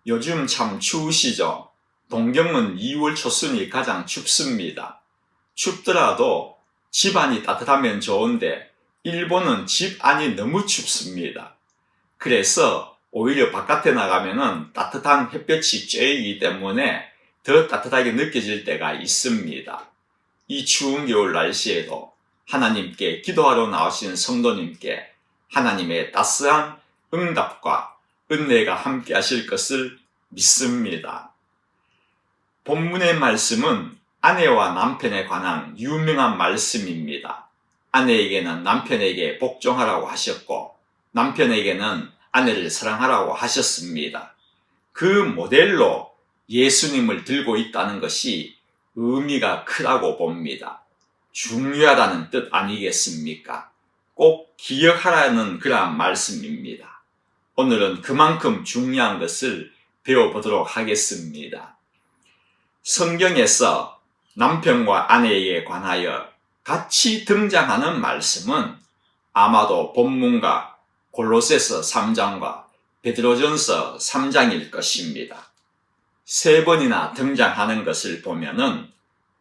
요즘 참 추우시죠? 동경은 2월 초순이 가장 춥습니다. 춥더라도 집안이 따뜻하면 좋은데 일본은 집 안이 너무 춥습니다. 그래서 오히려 바깥에 나가면은 따뜻한 햇볕이 쬐이기 때문에 더 따뜻하게 느껴질 때가 있습니다. 이 추운 겨울 날씨에도 하나님께 기도하러 나오신 성도님께 하나님의 따스한 응답과 은혜가 함께 하실 것을 믿습니다. 본문의 말씀은 아내와 남편에 관한 유명한 말씀입니다. 아내에게는 남편에게 복종하라고 하셨고 남편에게는 아내를 사랑하라고 하셨습니다. 그 모델로 예수님을 들고 있다는 것이 의미가 크다고 봅니다. 중요하다는 뜻 아니겠습니까? 꼭 기억하라는 그러한 말씀입니다. 오늘은 그만큼 중요한 것을 배워보도록 하겠습니다. 성경에서 남편과 아내에게 관하여 같이 등장하는 말씀은 아마도 본문과 골로새서 3장과 베드로전서 3장일 것입니다. 3번이나 등장하는 것을 보면은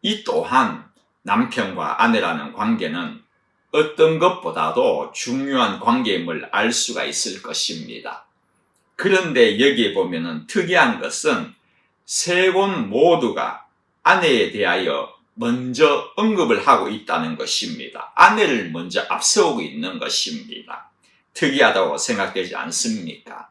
이 또한 남편과 아내라는 관계는 어떤 것보다도 중요한 관계임을 알 수가 있을 것입니다. 그런데 여기에 보면은 특이한 것은 3권 모두가 아내에 대하여 먼저 언급을 하고 있다는 것입니다. 아내를 먼저 앞세우고 있는 것입니다. 특이하다고 생각되지 않습니까?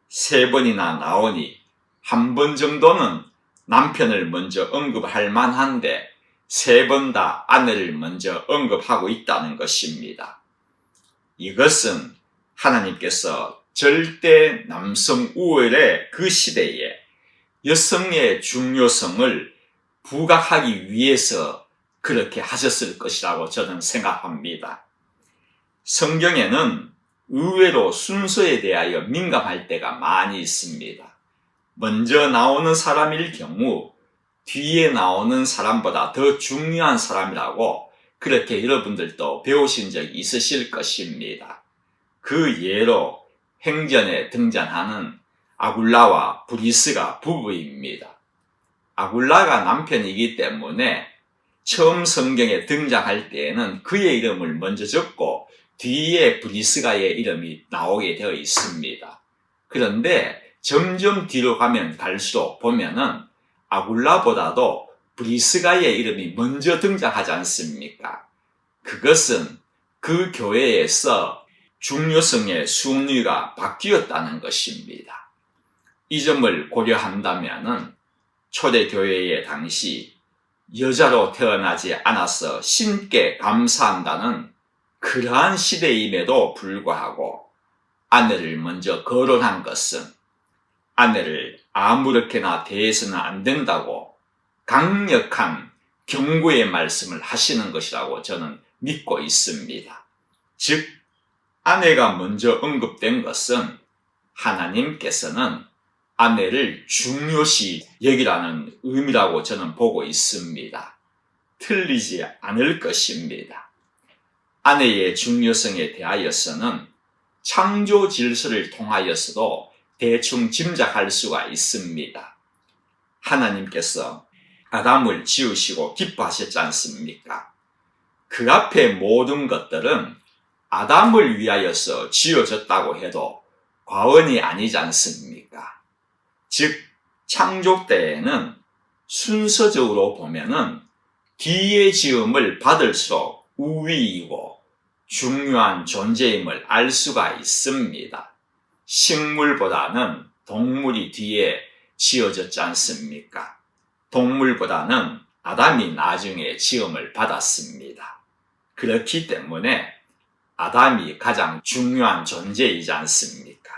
3번이나 나오니 한 번 정도는 남편을 먼저 언급할 만한데 3번 다 아내를 먼저 언급하고 있다는 것입니다. 이것은 하나님께서 절대 남성 우월의 그 시대에 여성의 중요성을 부각하기 위해서 그렇게 하셨을 것이라고 저는 생각합니다. 성경에는 의외로 순서에 대하여 민감할 때가 많이 있습니다. 먼저 나오는 사람일 경우 뒤에 나오는 사람보다 더 중요한 사람이라고 그렇게 여러분들도 배우신 적이 있으실 것입니다. 그 예로 행전에 등장하는 아굴라와 브리스가 부부입니다. 아굴라가 남편이기 때문에 처음 성경에 등장할 때에는 그의 이름을 먼저 적고 뒤에 브리스가의 이름이 나오게 되어 있습니다. 그런데 점점 뒤로 가면 갈수록 보면은 아굴라보다도 브리스가의 이름이 먼저 등장하지 않습니까? 그것은 그 교회에서 중요성의 순위가 바뀌었다는 것입니다. 이 점을 고려한다면은 초대교회의 당시 여자로 태어나지 않아서 신께 감사한다는 그러한 시대임에도 불구하고 아내를 먼저 거론한 것은 아내를 아무렇게나 대해서는 안 된다고 강력한 경고의 말씀을 하시는 것이라고 저는 믿고 있습니다. 즉, 아내가 먼저 언급된 것은 하나님께서는 아내를 중요시 여기라는 의미라고 저는 보고 있습니다. 틀리지 않을 것입니다. 아내의 중요성에 대하여서는 창조 질서를 통하여서도 대충 짐작할 수가 있습니다. 하나님께서 아담을 지으시고 기뻐하셨지 않습니까? 그 앞에 모든 것들은 아담을 위하여서 지어졌다고 해도 과언이 아니지 않습니까? 즉, 창조 때에는 순서적으로 보면은 뒤에 지음을 받을수록 우위이고 중요한 존재임을 알 수가 있습니다. 식물보다는 동물이 뒤에 지어졌지 않습니까? 동물보다는 아담이 나중에 지음을 받았습니다. 그렇기 때문에 아담이 가장 중요한 존재이지 않습니까?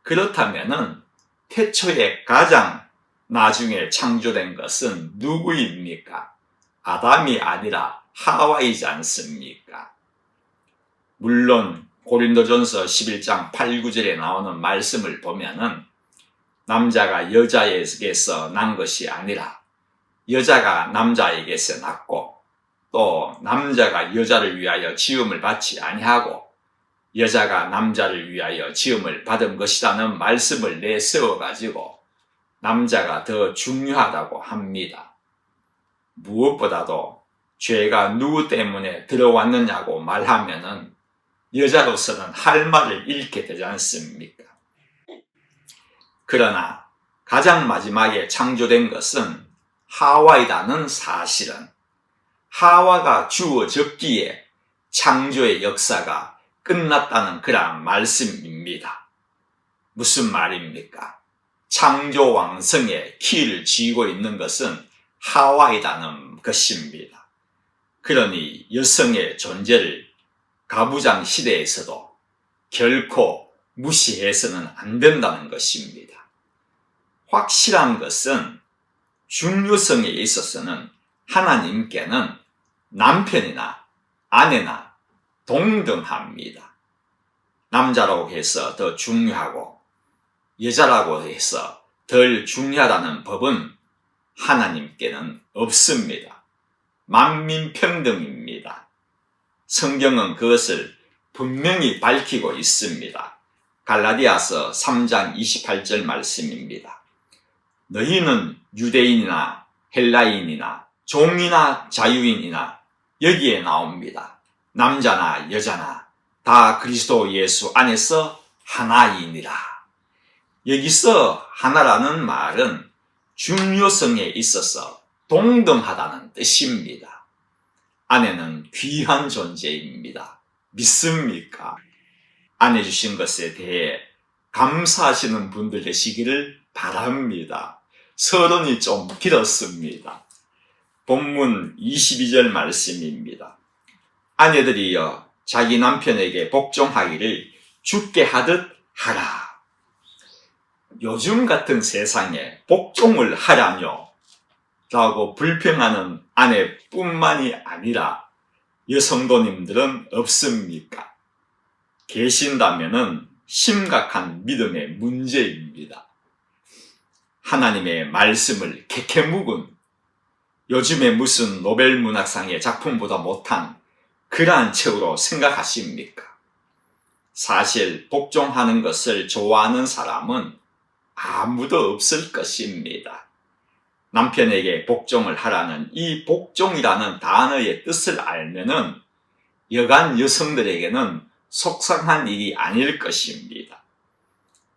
그렇다면은 태초에 가장 나중에 창조된 것은 누구입니까? 아담이 아니라 하와이지 않습니까? 물론 고린도전서 11장 8, 9절에 나오는 말씀을 보면은 남자가 여자에게서 난 것이 아니라 여자가 남자에게서 났고 또 남자가 여자를 위하여 지음을 받지 아니하고 여자가 남자를 위하여 지음을 받은 것이라는 말씀을 내세워가지고 남자가 더 중요하다고 합니다. 무엇보다도 죄가 누구 때문에 들어왔느냐고 말하면은 여자로서는 할 말을 잃게 되지 않습니까? 그러나 가장 마지막에 창조된 것은 하와이라는 사실은 하와가 주어졌기에 창조의 역사가 끝났다는 그런 말씀입니다. 무슨 말입니까? 창조 왕성의 키를 쥐고 있는 것은 하와이라는 것입니다. 그러니 여성의 존재를 가부장 시대에서도 결코 무시해서는 안 된다는 것입니다. 확실한 것은 중요성에 있어서는 하나님께는 남편이나 아내나 동등합니다. 남자라고 해서 더 중요하고 여자라고 해서 덜 중요하다는 법은 하나님께는 없습니다. 만민평등입니다. 성경은 그것을 분명히 밝히고 있습니다. 갈라디아서 3장 28절 말씀입니다. 너희는 유대인이나 헬라인이나 종이나 자유인이나 여기에 나옵니다. 남자나 여자나 다 그리스도 예수 안에서 하나이니라. 여기서 하나라는 말은 중요성에 있어서 동등하다는 뜻입니다. 아내는 귀한 존재입니다. 믿습니까? 아내 주신 것에 대해 감사하시는 분들 되시기를 바랍니다. 서론이 좀 길었습니다. 본문 22절 말씀입니다. 아내들이여 자기 남편에게 복종하기를 주께 하듯 하라. 요즘 같은 세상에 복종을 하라뇨 라고 불평하는 아내뿐만이 아니라 여성도님들은 없습니까? 계신다면은 심각한 믿음의 문제입니다. 하나님의 말씀을 캐캐묵은 요즘에 무슨 노벨 문학상의 작품보다 못한 그러한 책으로 생각하십니까? 사실 복종하는 것을 좋아하는 사람은 아무도 없을 것입니다. 남편에게 복종을 하라는 이 복종이라는 단어의 뜻을 알면은 여간 여성들에게는 속상한 일이 아닐 것입니다.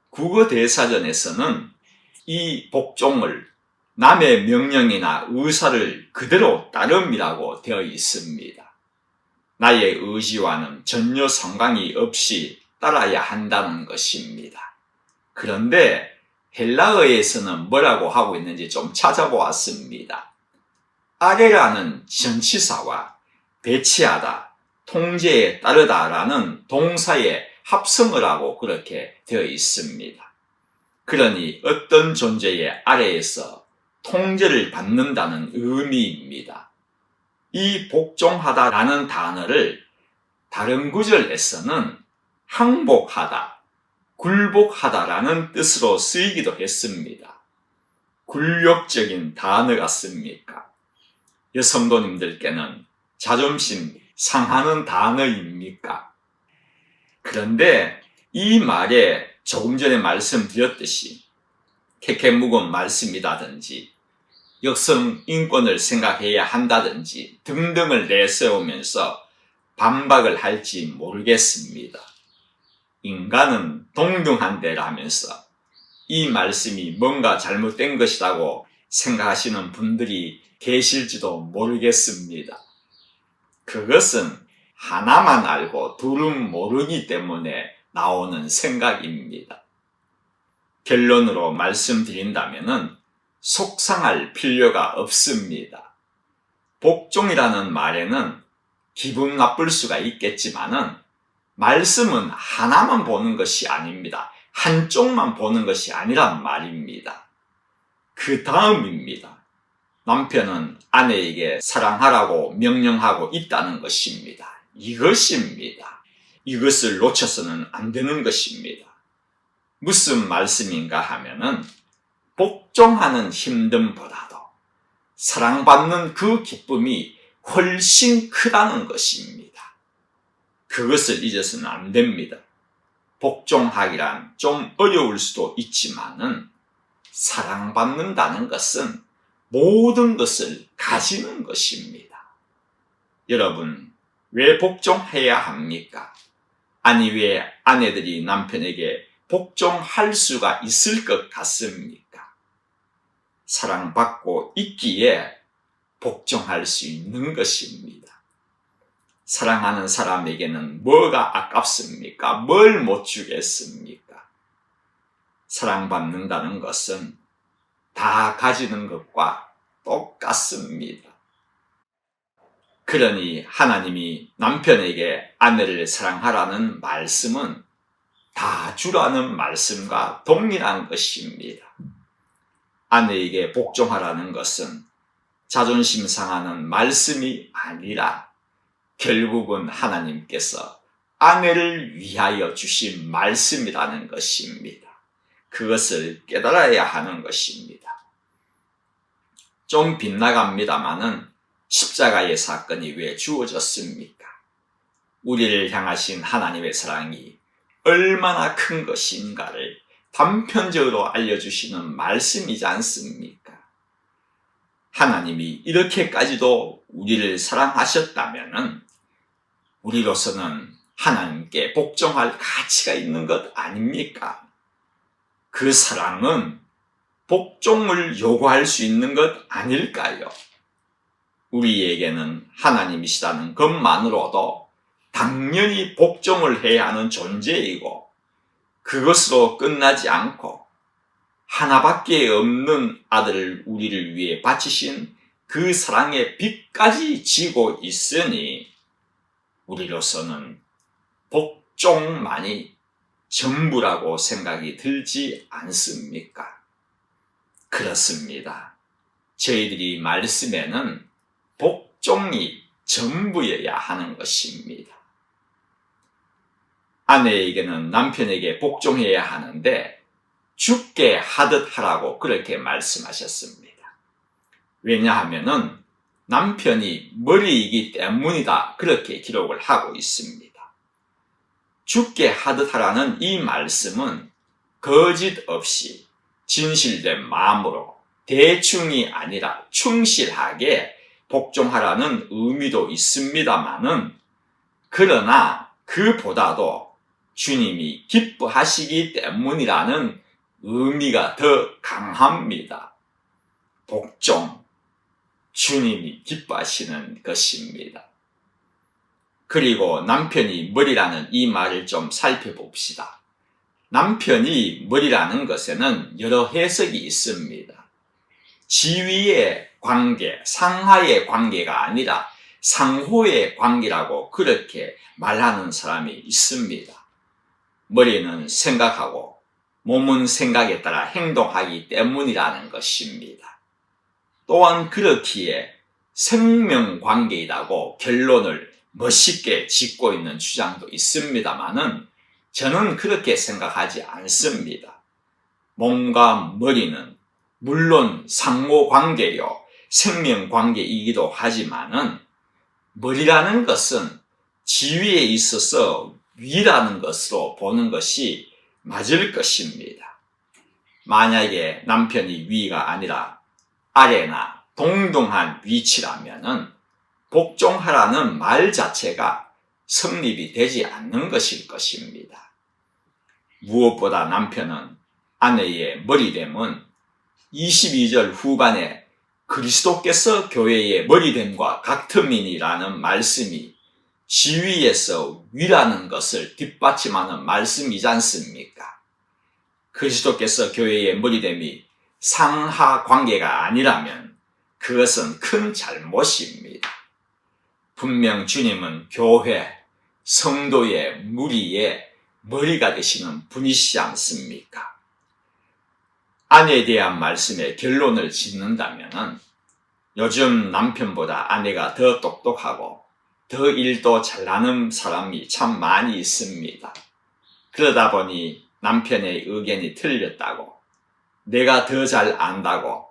국어대사전에서는 이 복종을 남의 명령이나 의사를 그대로 따름이라고 되어 있습니다. 나의 의지와는 전혀 상관이 없이 따라야 한다는 것입니다. 그런데 헬라어에서는 뭐라고 하고 있는지 좀 찾아보았습니다. 아래라는 전치사와 배치하다, 통제에 따르다라는 동사의 합성을 하고 그렇게 되어 있습니다. 그러니 어떤 존재의 아래에서 통제를 받는다는 의미입니다. 이 복종하다라는 단어를 다른 구절에서는 항복하다, 굴복하다라는 뜻으로 쓰이기도 했습니다. 굴욕적인 단어 같습니까? 여성도님들께는 자존심 상하는 단어입니까? 그런데 이 말에 조금 전에 말씀드렸듯이 캐캐묵은 말씀이라든지 여성 인권을 생각해야 한다든지 등등을 내세우면서 반박을 할지 모르겠습니다. 인간은 동등한데라면서 이 말씀이 뭔가 잘못된 것이라고 생각하시는 분들이 계실지도 모르겠습니다. 그것은 하나만 알고 둘은 모르기 때문에 나오는 생각입니다. 결론으로 말씀드린다면은 속상할 필요가 없습니다. 복종이라는 말에는 기분 나쁠 수가 있겠지만은 말씀은 하나만 보는 것이 아닙니다. 한쪽만 보는 것이 아니란 말입니다. 그 다음입니다. 남편은 아내에게 사랑하라고 명령하고 있다는 것입니다. 이것입니다. 이것을 놓쳐서는 안 되는 것입니다. 무슨 말씀인가 하면은 복종하는 힘듦보다도 사랑받는 그 기쁨이 훨씬 크다는 것입니다. 그것을 잊어서는 안 됩니다. 복종하기란 좀 어려울 수도 있지만은 사랑받는다는 것은 모든 것을 가지는 것입니다. 여러분, 왜 복종해야 합니까? 아니, 왜 아내들이 남편에게 복종할 수가 있을 것 같습니까? 사랑받고 있기에 복종할 수 있는 것입니다. 사랑하는 사람에게는 뭐가 아깝습니까? 뭘 못 주겠습니까? 사랑받는다는 것은 다 가지는 것과 똑같습니다. 그러니 하나님이 남편에게 아내를 사랑하라는 말씀은 다 주라는 말씀과 동일한 것입니다. 아내에게 복종하라는 것은 자존심 상하는 말씀이 아니라 결국은 하나님께서 아내를 위하여 주신 말씀이라는 것입니다. 그것을 깨달아야 하는 것입니다. 좀 빗나갑니다마는 십자가의 사건이 왜 주어졌습니까? 우리를 향하신 하나님의 사랑이 얼마나 큰 것인가를 단편적으로 알려주시는 말씀이지 않습니까? 하나님이 이렇게까지도 우리를 사랑하셨다면 우리로서는 하나님께 복종할 가치가 있는 것 아닙니까? 그 사랑은 복종을 요구할 수 있는 것 아닐까요? 우리에게는 하나님이시다는 것만으로도 당연히 복종을 해야 하는 존재이고 그것으로 끝나지 않고 하나밖에 없는 아들을 우리를 위해 바치신 그 사랑의 빛까지 지고 있으니 우리로서는 복종만이 전부라고 생각이 들지 않습니까? 그렇습니다. 저희들이 말씀에는 복종이 전부여야 하는 것입니다. 아내에게는 남편에게 복종해야 하는데 죽게 하듯 하라고 그렇게 말씀하셨습니다. 왜냐하면은 남편이 머리이기 때문이다 그렇게 기록을 하고 있습니다. 죽게 하듯 하라는 이 말씀은 거짓 없이 진실된 마음으로 대충이 아니라 충실하게 복종하라는 의미도 있습니다마는 그러나 그보다도 주님이 기뻐하시기 때문이라는 의미가 더 강합니다. 복종, 주님이 기뻐하시는 것입니다. 그리고 남편이 머리라는 이 말을 좀 살펴봅시다. 남편이 머리라는 것에는 여러 해석이 있습니다. 지위의 관계, 상하의 관계가 아니라 상호의 관계라고 그렇게 말하는 사람이 있습니다. 머리는 생각하고 몸은 생각에 따라 행동하기 때문이라는 것입니다. 또한 그렇기에 생명관계이라고 결론을 멋있게 짓고 있는 주장도 있습니다마는 저는 그렇게 생각하지 않습니다. 몸과 머리는 물론 상호관계요, 생명관계이기도 하지만은 머리라는 것은 지위에 있어서 위라는 것으로 보는 것이 맞을 것입니다. 만약에 남편이 위가 아니라 아래나 동등한 위치라면은 복종하라는 말 자체가 성립이 되지 않는 것일 것입니다. 무엇보다 남편은 아내의 머리됨은 22절 후반에 그리스도께서 교회의 머리됨과 같음이니라는 말씀이 지위에서 위라는 것을 뒷받침하는 말씀이지 않습니까? 그리스도께서 교회의 머리됨이 상하 관계가 아니라면 그것은 큰 잘못입니다. 분명 주님은 교회, 성도의 무리의 머리가 되시는 분이시지 않습니까? 아내에 대한 말씀에 결론을 짓는다면 요즘 남편보다 아내가 더 똑똑하고 더 일도 잘나는 사람이 참 많이 있습니다. 그러다 보니 남편의 의견이 틀렸다고, 내가 더 잘 안다고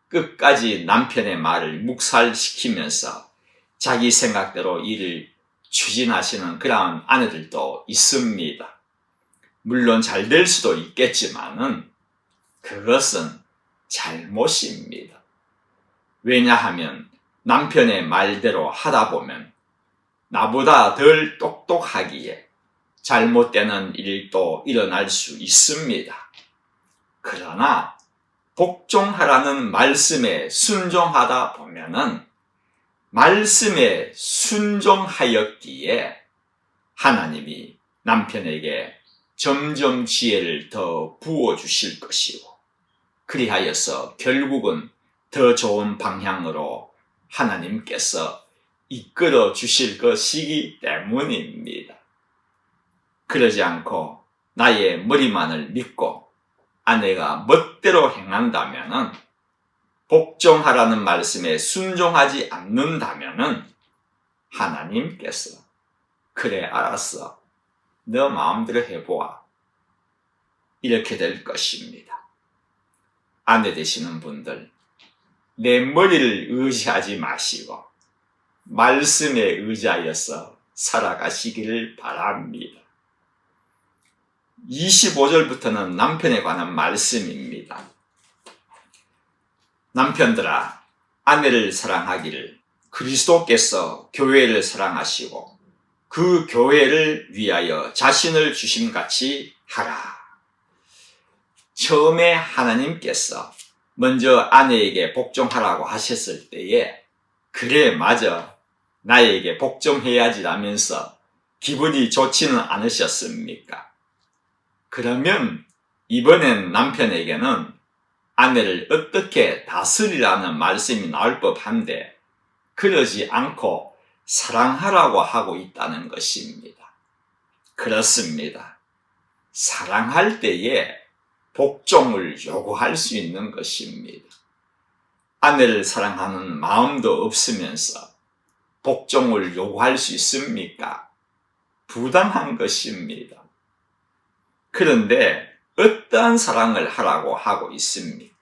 끝까지 남편의 말을 묵살시키면서 자기 생각대로 일을 추진하시는 그러한 아내들도 있습니다. 물론 잘 될 수도 있겠지만은 그것은 잘못입니다. 왜냐하면 남편의 말대로 하다 보면 나보다 덜 똑똑하기에 잘못되는 일도 일어날 수 있습니다. 그러나 복종하라는 말씀에 순종하다 보면은 말씀에 순종하였기에 하나님이 남편에게 점점 지혜를 더 부어주실 것이고 그리하여서 결국은 더 좋은 방향으로 하나님께서 이끌어 주실 것이기 때문입니다. 그러지 않고 나의 머리만을 믿고 아내가 멋대로 행한다면은 복종하라는 말씀에 순종하지 않는다면은 하나님께서 그래 알았어 너 마음대로 해보아 이렇게 될 것입니다. 아내 되시는 분들 내 머리를 의지하지 마시고 말씀에 의지하여서 살아가시기를 바랍니다. 25절부터는 남편에 관한 말씀입니다. 남편들아 아내를 사랑하기를 그리스도께서 교회를 사랑하시고 그 교회를 위하여 자신을 주심같이 하라. 처음에 하나님께서 먼저 아내에게 복종하라고 하셨을 때에 그래 맞아 나에게 복종해야지 라면서 기분이 좋지는 않으셨습니까? 그러면 이번엔 남편에게는 아내를 어떻게 다스리라는 말씀이 나올 법한데 그러지 않고 사랑하라고 하고 있다는 것입니다. 그렇습니다. 사랑할 때에 복종을 요구할 수 있는 것입니다. 아내를 사랑하는 마음도 없으면서 복종을 요구할 수 있습니까? 부당한 것입니다. 그런데 어떠한 사랑을 하라고 하고 있습니까?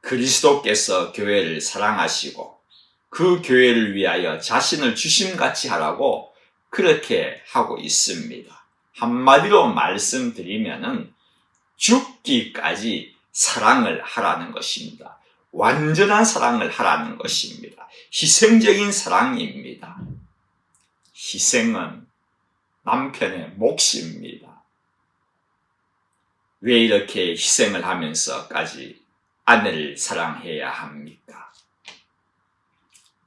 그리스도께서 교회를 사랑하시고 그 교회를 위하여 자신을 주심같이 하라고 그렇게 하고 있습니다. 한마디로 말씀드리면은 죽기까지 사랑을 하라는 것입니다. 완전한 사랑을 하라는 것입니다. 희생적인 사랑입니다. 희생은 남편의 몫입니다. 왜 이렇게 희생을 하면서까지 아내를 사랑해야 합니까?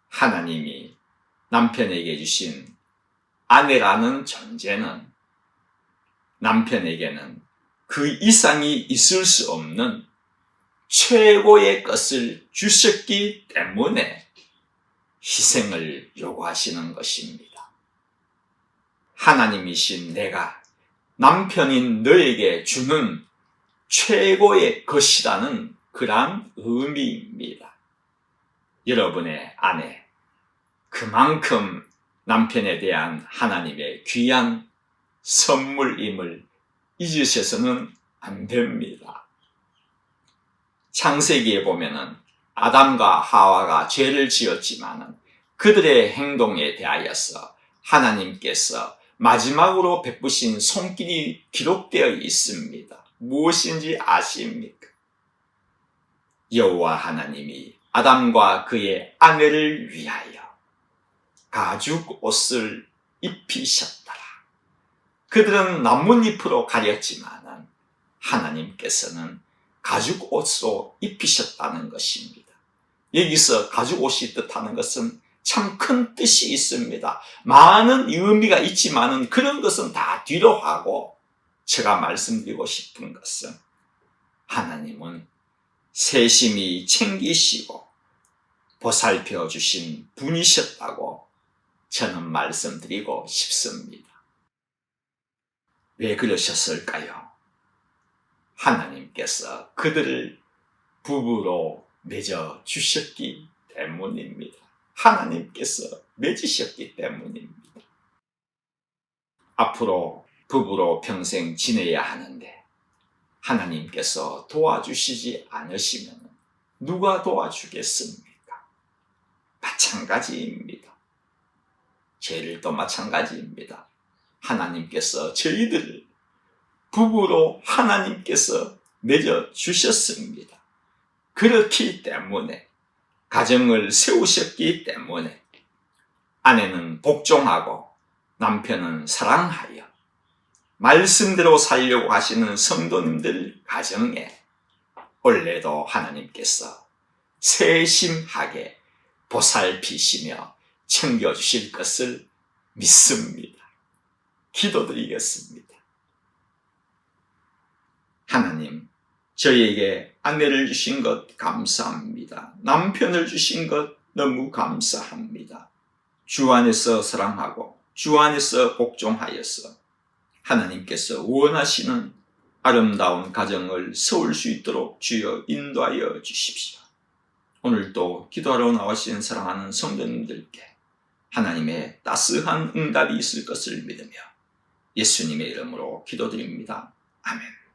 하나님이 남편에게 주신 아내라는 존재는 남편에게는 그 이상이 있을 수 없는 최고의 것을 주셨기 때문에 희생을 요구하시는 것입니다. 하나님이신 내가 남편인 너에게 주는 최고의 것이라는 그러한 의미입니다. 여러분의 아내, 그만큼 남편에 대한 하나님의 귀한 선물임을 잊으셔서는 안 됩니다. 창세기에 보면은 아담과 하와가 죄를 지었지만은 그들의 행동에 대하여서 하나님께서 마지막으로 베푸신 손길이 기록되어 있습니다. 무엇인지 아십니까? 여호와 하나님이 아담과 그의 아내를 위하여 가죽 옷을 입히셨더라. 그들은 나뭇잎으로 가렸지만 하나님께서는 가죽 옷으로 입히셨다는 것입니다. 여기서 가죽 옷이 뜻하는 것은 참 큰 뜻이 있습니다. 많은 의미가 있지만 그런 것은 다 뒤로 하고 제가 말씀드리고 싶은 것은 하나님은 세심히 챙기시고 보살펴 주신 분이셨다고 저는 말씀드리고 싶습니다. 왜 그러셨을까요? 하나님께서 그들을 부부로 맺어 주셨기 때문입니다. 하나님께서 맺으셨기 때문입니다. 앞으로 부부로 평생 지내야 하는데 하나님께서 도와주시지 않으시면 누가 도와주겠습니까? 마찬가지입니다. 저희들도 마찬가지입니다. 하나님께서 저희들을 부부로 하나님께서 맺어주셨습니다. 그렇기 때문에 가정을 세우셨기 때문에 아내는 복종하고 남편은 사랑하여 말씀대로 살려고 하시는 성도님들 가정에 원래도 하나님께서 세심하게 보살피시며 챙겨주실 것을 믿습니다. 기도드리겠습니다. 하나님, 저희에게 아내를 주신 것 감사합니다. 남편을 주신 것 너무 감사합니다. 주 안에서 사랑하고 주 안에서 복종하여서 하나님께서 원하시는 아름다운 가정을 세울 수 있도록 주여 인도하여 주십시오. 오늘도 기도하러 나오신 사랑하는 성도님들께 하나님의 따스한 응답이 있을 것을 믿으며 예수님의 이름으로 기도드립니다. 아멘.